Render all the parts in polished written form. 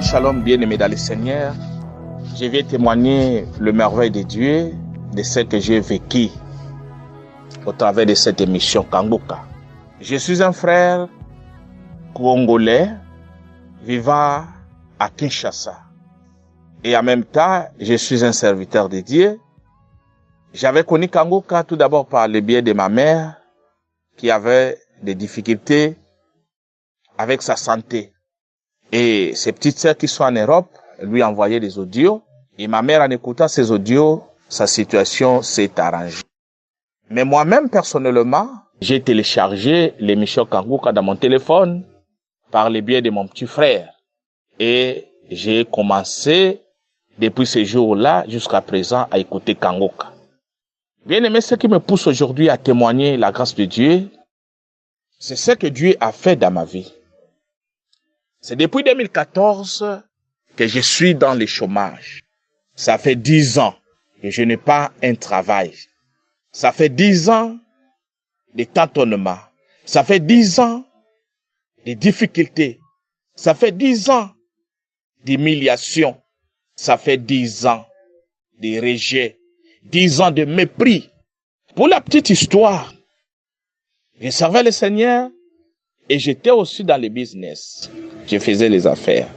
Shalom, bien-aimés dans le Seigneur. Je viens témoigner le merveille de Dieu, de ce que j'ai vécu au travers de cette émission Kanguka. Je suis un frère congolais vivant à Kinshasa. Et en même temps, je suis un serviteur de Dieu. J'avais connu Kanguka tout d'abord par le biais de ma mère qui avait des difficultés avec sa santé. Et ses petites sœurs qui sont en Europe lui envoyaient des audios. Et ma mère, en écoutant ces audios, sa situation s'est arrangée. Mais moi-même, personnellement, j'ai téléchargé l'émission Kanguka dans mon téléphone par le biais de mon petit frère. Et j'ai commencé, depuis ce jour-là, jusqu'à présent, à écouter Kanguka. Bien aimé, ce qui me pousse aujourd'hui à témoigner la grâce de Dieu, c'est ce que Dieu a fait dans ma vie. C'est depuis 2014 que je suis dans le chômage. Ça fait 10 ans que je n'ai pas un travail. Ça fait 10 ans de tâtonnement. Ça fait 10 ans de difficultés. Ça fait 10 ans d'humiliation. Ça fait 10 ans de rejet. 10 ans de mépris. Pour la petite histoire, je servais le Seigneur et j'étais aussi dans le business. Je faisais les affaires.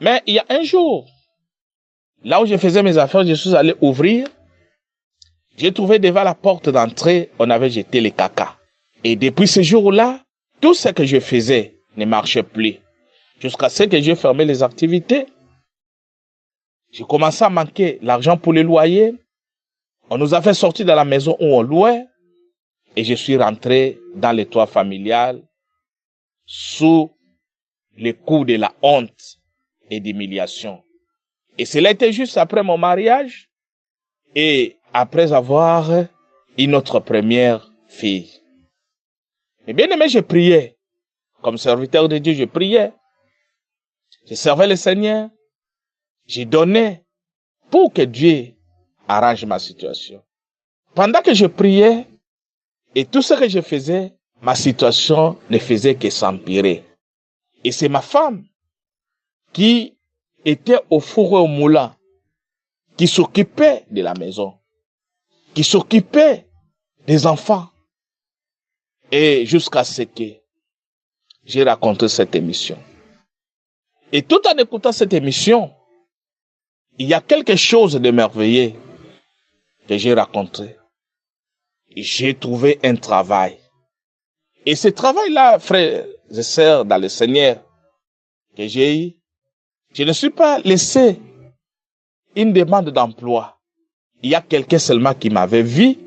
Mais il y a un jour, là où je faisais mes affaires, je suis allé ouvrir. J'ai trouvé devant la porte d'entrée, on avait jeté les caca. Et depuis ce jour-là, tout ce que je faisais ne marchait plus. Jusqu'à ce que j'ai fermé les activités. J'ai commencé à manquer l'argent pour les loyers. On nous a fait sortir de la maison où on louait. Et je suis rentré dans le toit familial sous les coups de la honte et d'humiliation. Et cela était juste après mon mariage et après avoir eu notre première fille. Mais bien aimé, je priais. Comme serviteur de Dieu, je priais. Je servais le Seigneur. Je donnais pour que Dieu arrange ma situation. Pendant que je priais et tout ce que je faisais, ma situation ne faisait que s'empirer. Et c'est ma femme qui était au four et au moulin, qui s'occupait de la maison, qui s'occupait des enfants. Et jusqu'à ce que j'ai raconté cette émission. Et tout en écoutant cette émission, il y a quelque chose de merveilleux que j'ai raconté. J'ai trouvé un travail. Et ce travail-là, frères et sœurs dans le Seigneur, que j'ai eu, je ne suis pas laissé une demande d'emploi. Il y a quelqu'un seulement qui m'avait vu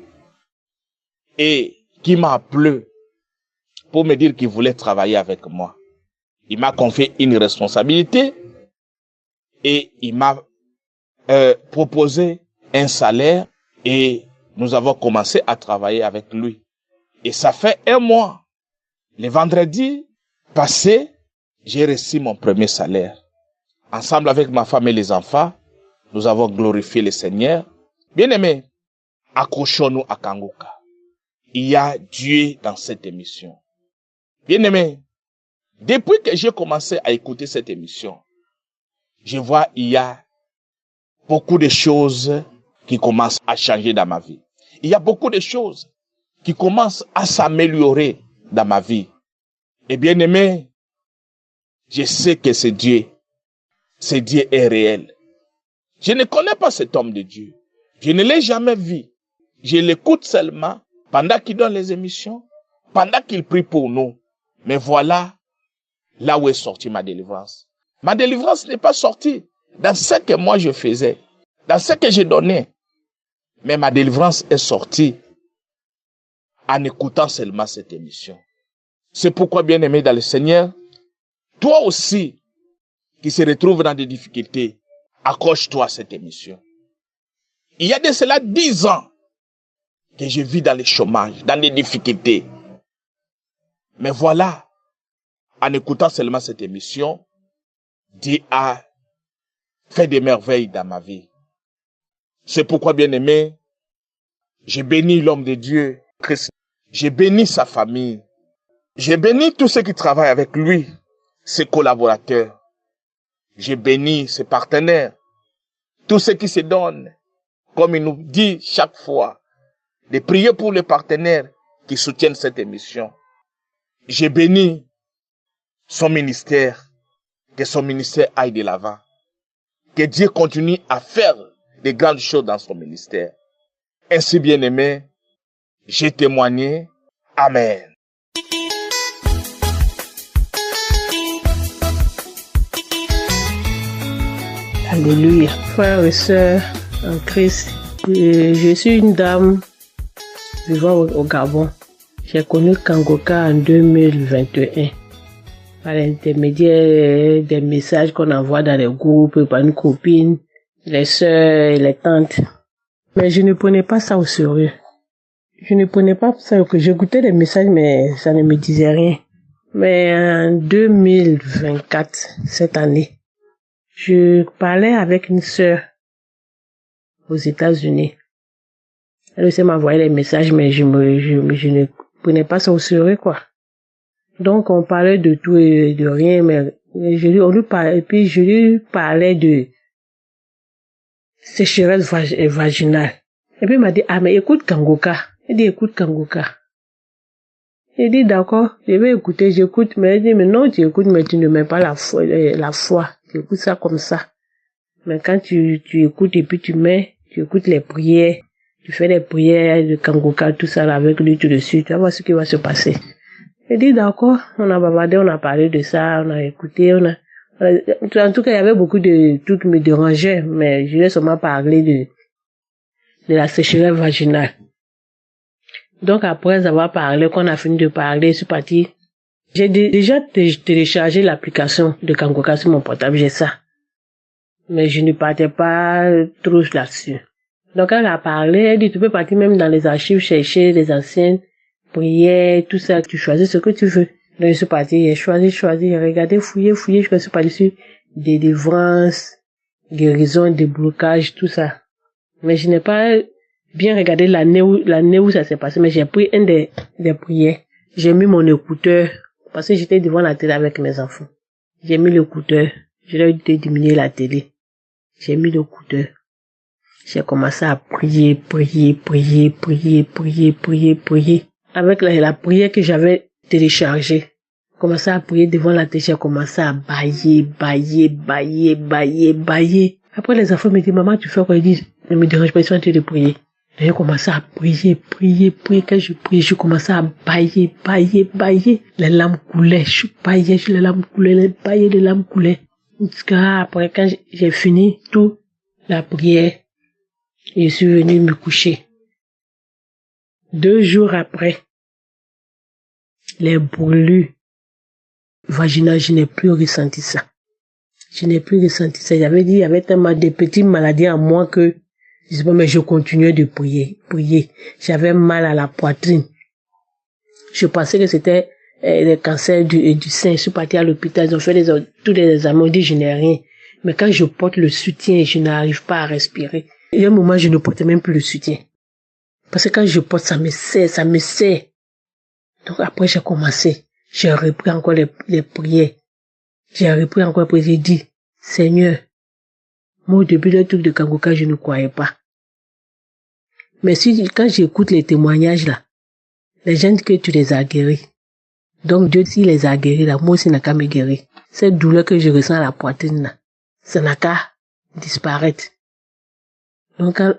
et qui m'a appelé pour me dire qu'il voulait travailler avec moi. Il m'a confié une responsabilité et il m'a proposé un salaire et nous avons commencé à travailler avec lui. Et ça fait 1 mois. Le vendredi passé, j'ai reçu mon premier salaire. Ensemble avec ma femme et les enfants, nous avons glorifié le Seigneur. Bien-aimés, accrochons-nous à Kanguka. Il y a Dieu dans cette émission. Bien-aimés, depuis que j'ai commencé à écouter cette émission, je vois il y a beaucoup de choses qui commencent à changer dans ma vie. Il y a beaucoup de choses qui commencent à s'améliorer dans ma vie. Et bien aimé, je sais que c'est Dieu. Ce Dieu est réel. Je ne connais pas cet homme de Dieu. Je ne l'ai jamais vu. Je l'écoute seulement pendant qu'il donne les émissions, pendant qu'il prie pour nous. Mais voilà là où est sortie ma délivrance. Ma délivrance n'est pas sortie dans ce que moi je faisais, dans ce que j'ai donné. Mais ma délivrance est sortie en écoutant seulement cette émission. C'est pourquoi, bien-aimé dans le Seigneur, toi aussi, qui se retrouve dans des difficultés, accroche-toi à cette émission. Il y a de cela 10 ans que je vis dans le chômage, dans les difficultés. Mais voilà, en écoutant seulement cette émission, Dieu a fait des merveilles dans ma vie. C'est pourquoi, bien-aimé, j'ai béni l'homme de Dieu, Christ. J'ai béni sa famille. J'ai béni tous ceux qui travaillent avec lui, ses collaborateurs. Je bénis ses partenaires, tous ceux qui se donnent, comme il nous dit chaque fois, de prier pour les partenaires qui soutiennent cette émission. Je bénis son ministère, que son ministère aille de l'avant, que Dieu continue à faire de grandes choses dans son ministère. Ainsi, bien-aimé, j'ai témoigné. Amen. Alléluia. Frères et sœurs en Christ, je suis une dame vivant au Gabon. J'ai connu Kangoka en 2021 par l'intermédiaire des messages qu'on envoie dans les groupes par une copine, les sœurs et les tantes. Mais je ne prenais pas ça au sérieux. Je ne prenais pas ça au sérieux. J'écoutais les messages mais ça ne me disait rien. Mais en 2024, cette année, je parlais avec une sœur aux États-Unis. Elle aussi m'envoyait les messages, mais je ne prenais pas ça au sérieux, quoi. Donc, on parlait de tout et de rien, mais je lui parlais de sécheresse vaginale. Et puis, il m'a dit, ah, mais écoute Kangoka. Il dit, écoute Kangoka. Il dit, d'accord, je vais écouter, j'écoute, mais il dit, mais non, tu écoutes, mais tu ne mets pas la foi. Tu écoutes ça comme ça. Mais quand tu écoutes et puis tu écoutes les prières, tu fais les prières de Kangoka, tout ça là, avec lui tout de suite, tu vas voir ce qui va se passer. Il dit, d'accord, on a bavardé, on a parlé de ça, on a écouté, en tout cas, il y avait beaucoup de trucs qui me dérangeaient, mais je lui ai seulement parlé de la sécheresse vaginale. Donc après avoir parlé, qu'on a fini de parler, je suis partie. J'ai déjà téléchargé l'application de Kangoka sur mon portable, j'ai ça. Mais je ne partais pas trop là-dessus. Donc elle a parlé, elle dit, tu peux partir même dans les archives, chercher les anciennes prières, tout ça, tu choisis ce que tu veux. Donc je suis partie, j'ai choisi, j'ai regardé, fouillé, je suis partie sur des délivrances, guérison, déblocage, tout ça. Mais je n'ai pas bien regardé l'année où ça s'est passé, mais j'ai pris un des prières. J'ai mis mon écouteur, parce que j'étais devant la télé avec mes enfants. J'ai mis l'écouteur, je leur ai dit de diminuer la télé. J'ai mis l'écouteur. J'ai commencé à prier. Avec la prière que j'avais téléchargée. J'ai commencé à prier devant la télé, j'ai commencé à bailler. Après les enfants me disent, maman, tu fais quoi? Ils disent, ne me dérange pas, ils sont en train de prier. J'ai commencé à prier. Quand je priais, je commençais à bailler. Les larmes coulaient. Les larmes coulaient. Après, quand j'ai fini tout la prière, je suis venue me coucher. 2 jours après, les brûlures vaginales, je n'ai plus ressenti ça. J'avais dit, il y avait tellement de petites maladies en moi que, je sais pas, mais je continuais de prier. J'avais mal à la poitrine. Je pensais que c'était le cancer du sein. Je suis partie à l'hôpital, ils ont fait tous les examens, ils ont dit je n'ai rien. Mais quand je porte le soutien, je n'arrive pas à respirer. Il y a un moment, je ne portais même plus le soutien. Parce que quand je porte, ça me serre. Donc après, j'ai repris encore les prières. J'ai dit, Seigneur, moi au début, le truc de Kangoka, je ne croyais pas. Mais quand j'écoute les témoignages là, les gens disent que tu les as guéris. Donc Dieu, s'il les a guéris là, moi aussi, il n'a qu'à me guérir. Cette douleur que je ressens à la poitrine là, ça n'a qu'à disparaître. Donc quand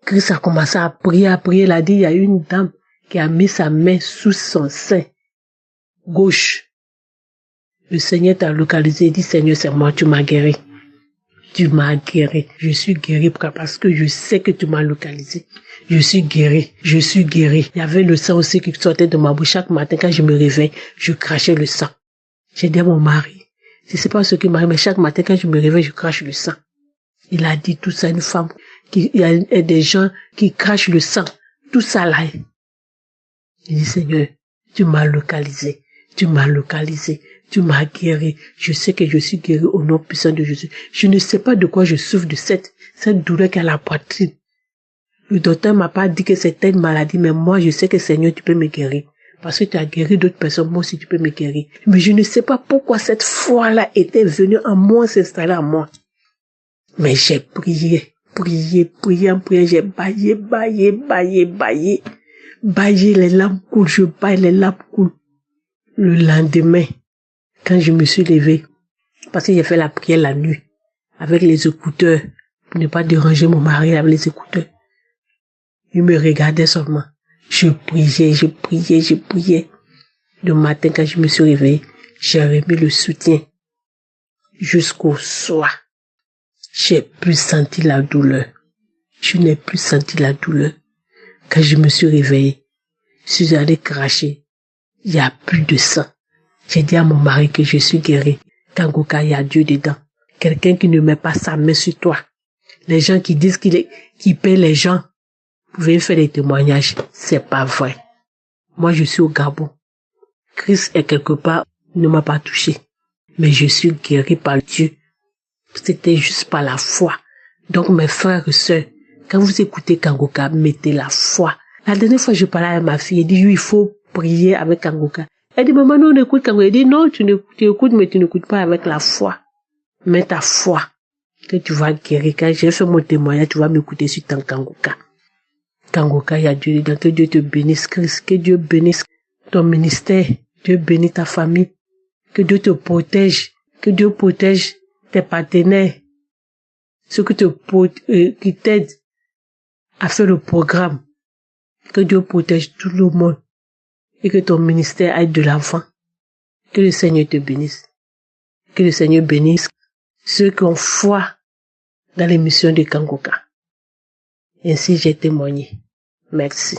Christ a commencé à prier, il a dit, il y a une dame qui a mis sa main sous son sein gauche. Le Seigneur t'a localisé, il dit, Seigneur, c'est moi, tu m'as guéri. Je suis guéri parce que je sais que tu m'as localisé. Je suis guéri. Il y avait le sang aussi qui sortait de ma bouche. Chaque matin, quand je me réveille, je crachais le sang. J'ai dit à mon mari, je sais pas ce qui m'arrive, mais chaque matin, quand je me réveille, je crache le sang. Il a dit tout ça, une femme, il y a des gens qui crachent le sang. Tout ça là. Il dit, Seigneur, tu m'as localisé. Tu m'as guéri. Je sais que je suis guéri au nom puissant de Jésus. Je ne sais pas de quoi je souffre de cette douleur qui a la poitrine. Le docteur m'a pas dit que c'était une maladie, mais moi, je sais que Seigneur, tu peux me guérir. Parce que tu as guéri d'autres personnes, moi aussi tu peux me guérir. Mais je ne sais pas pourquoi cette foi-là était venue en moi, s'installer en moi. Mais j'ai prié, j'ai baillé, les larmes coulent, je baille, les larmes coulent. Le lendemain, quand je me suis levée, parce que j'ai fait la prière la nuit, avec les écouteurs, pour ne pas déranger mon mari avec les écouteurs. Il me regardait seulement. Je priais. Le matin, quand je me suis réveillée, j'ai remis le soutien jusqu'au soir. J'ai plus senti la douleur. Je n'ai plus senti la douleur. Quand je me suis réveillée, je suis allée cracher. Il n'y a plus de sang. J'ai dit à mon mari que je suis guérie. Kangoka, il y a Dieu dedans. Quelqu'un qui ne met pas sa main sur toi. Les gens qui disent qu'il paie les gens, vous pouvez faire des témoignages. C'est pas vrai. Moi, je suis au Gabon. Christ est quelque part, ne m'a pas touché. Mais je suis guéri par Dieu. C'était juste par la foi. Donc, mes frères et sœurs, quand vous écoutez Kangoka, mettez la foi. La dernière fois, je parlais à ma fille, elle dit, il faut prier avec Kangoka. Elle dit, maman, non, on écoute Kangoka. Elle dit, non, tu écoutes, mais tu n'écoutes pas avec la foi. Mets ta foi, que tu vas guérir. Quand j'ai fait mon témoignage, tu vas m'écouter sur ton Kangoka. Kangoka, il y a Dieu dedans. Que Dieu te bénisse, Christ. Que Dieu bénisse ton ministère. Dieu bénisse ta famille. Que Dieu te protège. Que Dieu protège tes partenaires. Ceux qui t'aident à faire le programme. Que Dieu protège tout le monde. Et que ton ministère aille de l'avant. Que le Seigneur te bénisse. Que le Seigneur bénisse ceux qui ont foi dans les missions de Kangoka. Ainsi j'ai témoigné. Merci.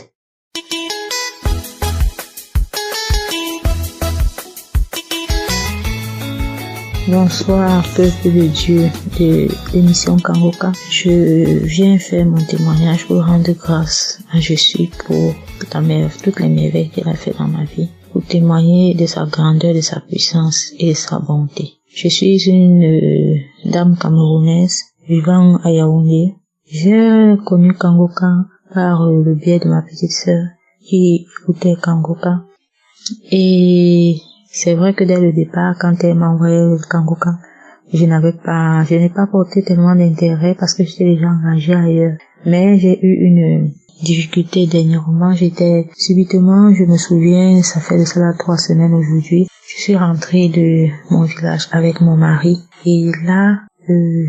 Bonsoir, peuple de Dieu de l'émission Kangoka. Je viens faire mon témoignage pour rendre grâce à Jésus pour toutes les merveilles qu'il a fait dans ma vie, pour témoigner de sa grandeur, de sa puissance et de sa bonté. Je suis une dame camerounaise vivant à Yaoundé. J'ai connu Kangoka par le biais de ma petite sœur qui écoutait Kangoka. Et c'est vrai que dès le départ, quand elle m'a envoyé le Kangoka, je n'ai pas porté tellement d'intérêt parce que j'étais déjà engagée ailleurs. Mais j'ai eu une difficulté dernièrement. Subitement, je me souviens, ça fait de cela 3 semaines aujourd'hui, je suis rentrée de mon village avec mon mari. Et là,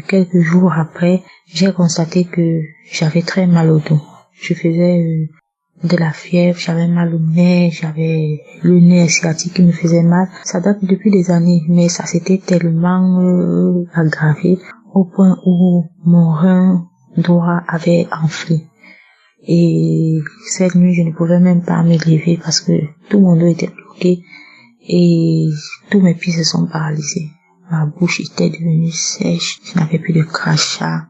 quelques jours après, j'ai constaté que j'avais très mal au dos. Je faisais de la fièvre, j'avais mal au nez, j'avais le nez sciatique qui me faisait mal. Ça date depuis des années, mais ça s'était tellement aggravé au point où mon rein droit avait enflé. Et cette nuit, je ne pouvais même pas me lever parce que tout mon dos était bloqué et tous mes pieds se sont paralysés. Ma bouche était devenue sèche, je n'avais plus de crachat.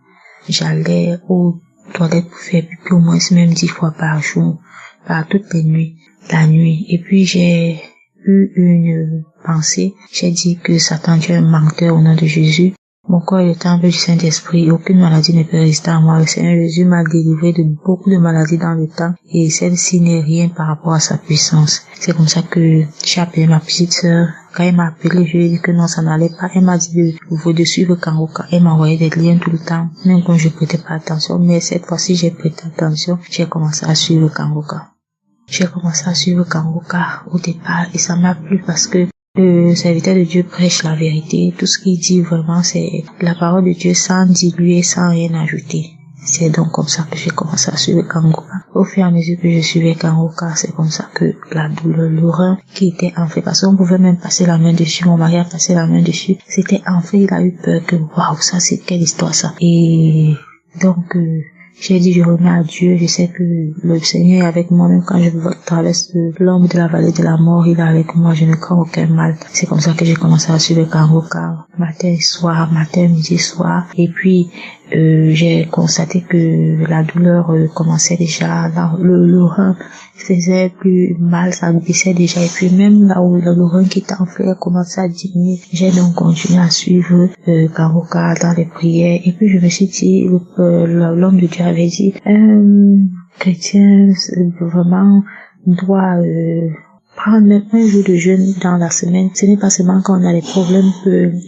J'allais aux toilettes pour faire pipi au moins même 10 fois par jour, par toutes les nuits, la nuit. Et puis j'ai eu une pensée, j'ai dit que Satan est un menteur au nom de Jésus. Mon corps est le temple du Saint-Esprit, aucune maladie ne peut résister à moi. Le Seigneur Jésus m'a délivré de beaucoup de maladies dans le temps et celle-ci n'est rien par rapport à sa puissance. C'est comme ça que j'ai appelé ma petite sœur. Quand elle m'a appelé, je lui ai dit que non, ça n'allait pas. Elle m'a dit de suivre Kangoka. Elle m'a envoyé des liens tout le temps, même quand je prêtais pas attention. Mais cette fois-ci, j'ai prêté attention. J'ai commencé à suivre Kangoka. Au départ et ça m'a plu parce que le serviteur de Dieu prêche la vérité. Tout ce qu'il dit vraiment, c'est la parole de Dieu sans diluer, sans rien ajouter. C'est donc comme ça que j'ai commencé à suivre Kangoka. Au fur et à mesure que je suivais Kangoka, c'est comme ça que la douleur, le rein qui était enflé, parce qu'on pouvait même passer la main dessus, mon mari a passé la main dessus, c'était enflé, il a eu peur que, waouh, ça c'est quelle histoire ça. Et donc, j'ai dit, je remets à Dieu, je sais que le Seigneur est avec moi, même quand je traverse l'ombre de la vallée de la mort, il est avec moi, je ne crains aucun mal. C'est comme ça que j'ai commencé à suivre Kangoka, matin, midi, soir. Et puis, j'ai constaté que la douleur commençait déjà, le rein faisait plus mal, ça glissait déjà, et puis même là où le rein qui était enflé commençait à diminuer. J'ai donc continué à suivre Kangoka dans les prières, et puis je me suis dit, l'homme de Dieu avait dit, chrétien vraiment doit prendre même un jour de jeûne dans la semaine. Ce n'est pas seulement quand on a des problèmes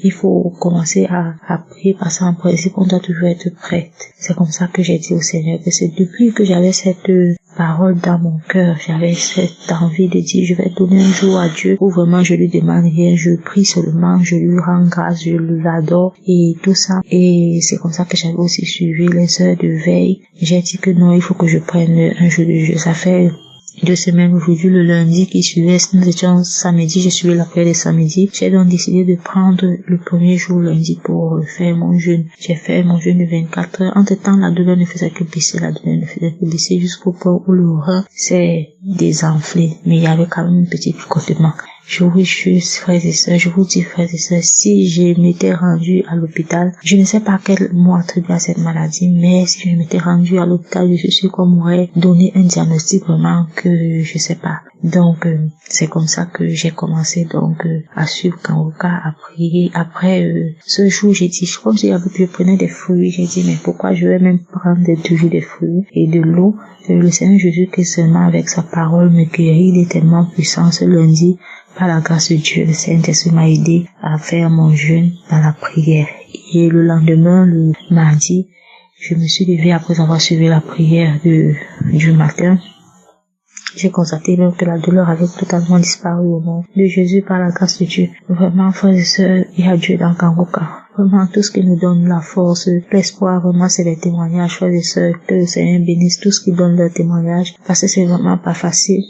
qu'il faut commencer à prier, parce qu'en principe, on doit toujours être prête. C'est comme ça que j'ai dit au Seigneur que c'est depuis que j'avais cette parole dans mon cœur, j'avais cette envie de dire je vais donner un jour à Dieu où vraiment je lui demande rien, je prie seulement, je lui rends grâce, je l'adore et tout ça. Et c'est comme ça que j'avais aussi suivi les heures de veille. J'ai dit que non, il faut que je prenne un jour de jeu. Ça fait 2 semaines aujourd'hui, le lundi qui suivait, nous étions samedi, j'ai suivi la prière de samedi. J'ai donc décidé de prendre le premier jour lundi pour faire mon jeûne. J'ai fait mon jeûne de 24 heures. Entre temps, la douleur ne faisait que baisser, jusqu'au point où le rein s'est désenflé. Mais il y avait quand même un petit picotement. Je vous jure, frères et sœurs, je vous dis, frères et sœurs, si je m'étais rendu à l'hôpital, je ne sais pas quel mot attribuer à cette maladie, mais si je m'étais rendu à l'hôpital, je suis sûre qu'on m'aurait donné un diagnostic vraiment que je sais pas. Donc, c'est comme ça que j'ai commencé donc à suivre Kangoka, à prier. Après ce jour, j'ai dit, comme si je prenais des fruits, j'ai dit, mais pourquoi je vais même prendre toujours des fruits et de l'eau? Le Seigneur Jésus, que seulement avec sa parole me guérit, il est tellement puissant. Ce lundi, par la grâce de Dieu, le Saint-Esprit m'a aidé à faire mon jeûne dans la prière. Et le lendemain, le mardi, je me suis levée après avoir suivi la prière du matin. J'ai constaté même que la douleur avait totalement disparu au nom de Jésus par la grâce de Dieu. Vraiment, frères et sœurs, il y a Dieu dans Kangoka. Vraiment, tout ce qui nous donne la force, l'espoir, vraiment, c'est les témoignages, frères et sœurs, que le Seigneur bénisse tout ce qui donne leur témoignage, parce que c'est vraiment pas facile.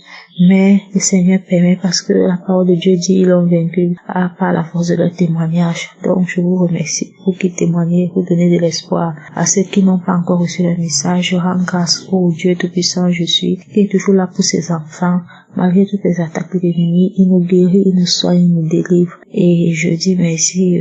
Mais le Seigneur permet, parce que la parole de Dieu dit, ils l'ont vaincu par la force de leur témoignage. Donc, je vous remercie, vous qui témoignez, vous donnez de l'espoir à ceux qui n'ont pas encore reçu le message. Je rends grâce au Dieu Tout-Puissant, je suis, qui est toujours là pour ses enfants. Malgré toutes les attaques de l'ennemi, il nous guérit, il nous soigne, il nous délivre. Et je dis merci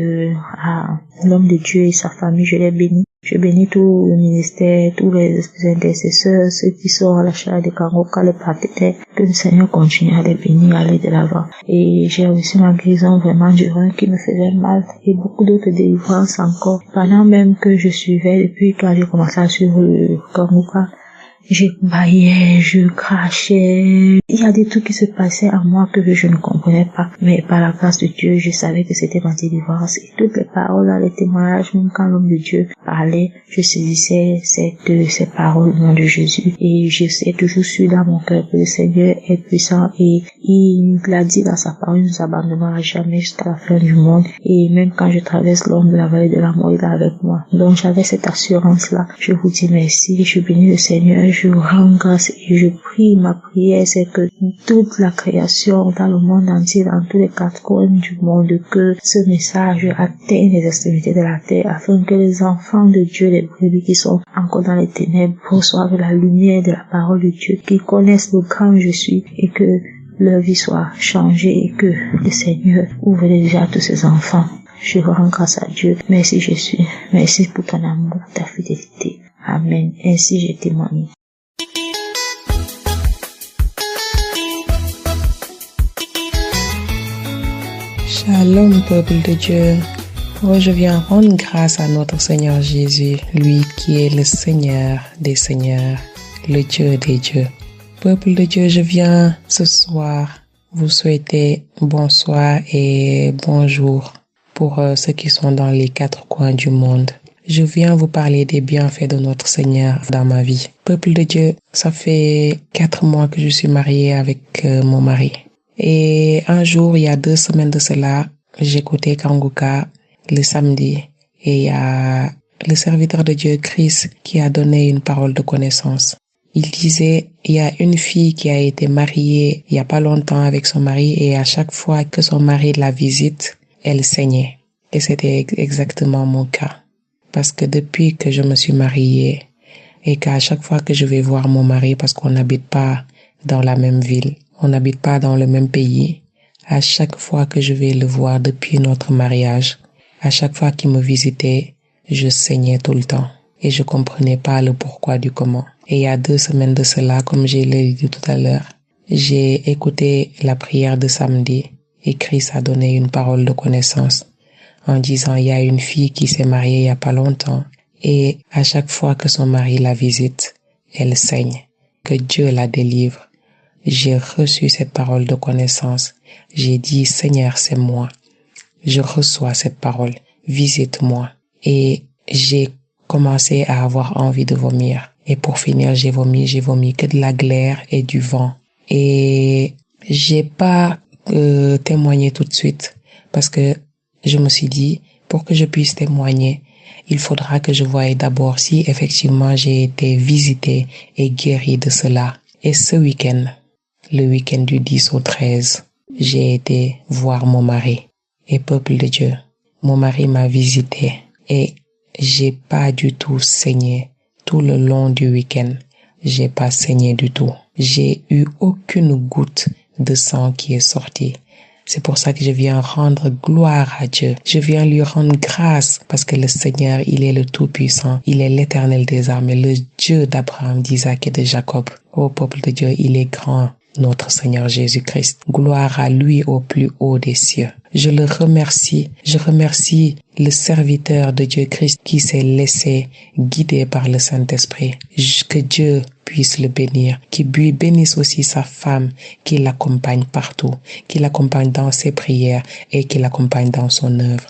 à l'homme de Dieu et sa famille, je les bénis. Je bénis tout le ministère, tous les intercesseurs, ceux qui sont à la chaire de Kangoka, les partenaires, que le Seigneur continue à les bénir, à aller de l'avant. Et j'ai reçu ma guérison vraiment du rein qui me faisait mal et beaucoup d'autres délivrances encore. Pendant même que je suivais, depuis quand j'ai commencé à suivre le Kangoka, je baillais, je crachais. Il y a des trucs qui se passaient à moi que je ne comprenais pas. Mais par la grâce de Dieu, je savais que c'était ma délivrance. Et toutes les paroles, les témoignages, même quand l'homme de Dieu parlait, je saisissais ces paroles au nom de Jésus. Et je sais toujours su dans mon cœur que le Seigneur est puissant et il l'a dit dans sa parole, il ne nous abandonnera jamais jusqu'à la fin du monde. Et même quand je traverse l'ombre de la vallée de la mort, il est avec moi. Donc j'avais cette assurance-là. Je vous dis merci, je bénis le Seigneur. Je rends grâce et je prie, ma prière c'est que toute la création dans le monde entier, dans tous les 4 coins du monde, que ce message atteigne les extrémités de la terre afin que les enfants de Dieu, les brebis qui sont encore dans les ténèbres, reçoivent la lumière de la parole de Dieu, qu'ils connaissent le grand je suis et que leur vie soit changée et que le Seigneur ouvre les yeux à tous ses enfants. Je rends grâce à Dieu. Merci Jésus. Merci pour ton amour, ta fidélité. Amen. Ainsi j'ai témoigné. Shalom, peuple de Dieu. Oh, je viens rendre grâce à notre Seigneur Jésus, lui qui est le Seigneur des Seigneurs, le Dieu des dieux. Peuple de Dieu, je viens ce soir vous souhaiter bonsoir et bonjour pour ceux qui sont dans les 4 coins du monde. Je viens vous parler des bienfaits de notre Seigneur dans ma vie. Peuple de Dieu, ça fait 4 mois que je suis mariée avec mon mari. Et un jour, il y a 2 semaines de cela, j'écoutais Kangoka le samedi et il y a le serviteur de Dieu, Chris, qui a donné une parole de connaissance. Il disait, il y a une fille qui a été mariée il y a pas longtemps avec son mari et à chaque fois que son mari la visite, elle saignait. Et c'était exactement mon cas. Parce que depuis que je me suis mariée et qu'à chaque fois que je vais voir mon mari, parce qu'on n'habite pas dans la même ville, on n'habite pas dans le même pays, à chaque fois que je vais le voir depuis notre mariage, à chaque fois qu'il me visitait, je saignais tout le temps. Et je comprenais pas le pourquoi du comment. Et il y a 2 semaines de cela, comme je l'ai dit tout à l'heure, j'ai écouté la prière de samedi et Chris a donné une parole de connaissance en disant il y a une fille qui s'est mariée il y a pas longtemps et à chaque fois que son mari la visite, elle saigne. Que Dieu la délivre j'ai reçu cette parole de connaissance. J'ai dit, Seigneur, c'est moi. Je reçois cette parole. Visite-moi. Et j'ai commencé à avoir envie de vomir. Et pour finir, j'ai vomi que de la glaire et du vent. Et j'ai pas témoigné tout de suite parce que je me suis dit, pour que je puisse témoigner, il faudra que je voie d'abord si effectivement j'ai été visité et guéri de cela. Et ce week-end, le week-end du 10 au 13, j'ai été voir mon mari. Et peuple de Dieu, mon mari m'a visité et j'ai pas du tout saigné tout le long du week-end. J'ai pas saigné du tout. J'ai eu aucune goutte de sang qui est sortie. C'est pour ça que je viens rendre gloire à Dieu. Je viens lui rendre grâce parce que le Seigneur, il est le Tout-Puissant. Il est l'Éternel des armées, le Dieu d'Abraham, d'Isaac et de Jacob. Ô peuple de Dieu, il est grand, notre Seigneur Jésus-Christ. Gloire à lui au plus haut des cieux. Je le remercie. Je remercie le serviteur de Dieu Christ qui s'est laissé guider par le Saint-Esprit. Que Dieu puisse le bénir, qu'il bénisse aussi sa femme, qui l'accompagne partout, qui l'accompagne dans ses prières et qui l'accompagne dans son œuvre.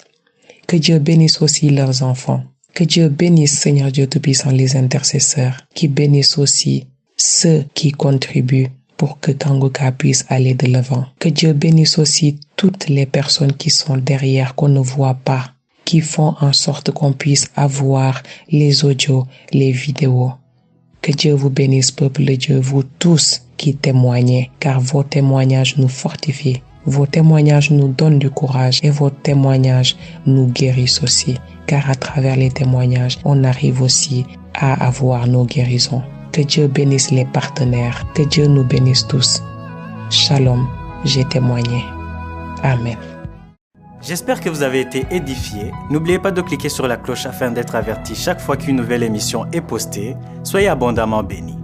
Que Dieu bénisse aussi leurs enfants. Que Dieu bénisse, Seigneur Dieu Tout-Puissant, les intercesseurs, qui bénisse aussi ceux qui contribuent pour que Kangoka puisse aller de l'avant. Que Dieu bénisse aussi toutes les personnes qui sont derrière, qu'on ne voit pas, qui font en sorte qu'on puisse avoir les audios, les vidéos. Que Dieu vous bénisse, peuple de Dieu, vous tous qui témoignez, car vos témoignages nous fortifient. Vos témoignages nous donnent du courage et vos témoignages nous guérissent aussi, car à travers les témoignages, on arrive aussi à avoir nos guérisons. Que Dieu bénisse les partenaires, que Dieu nous bénisse tous. Shalom, j'ai témoigné. Amen. J'espère que vous avez été édifiés. N'oubliez pas de cliquer sur la cloche afin d'être averti chaque fois qu'une nouvelle émission est postée. Soyez abondamment bénis.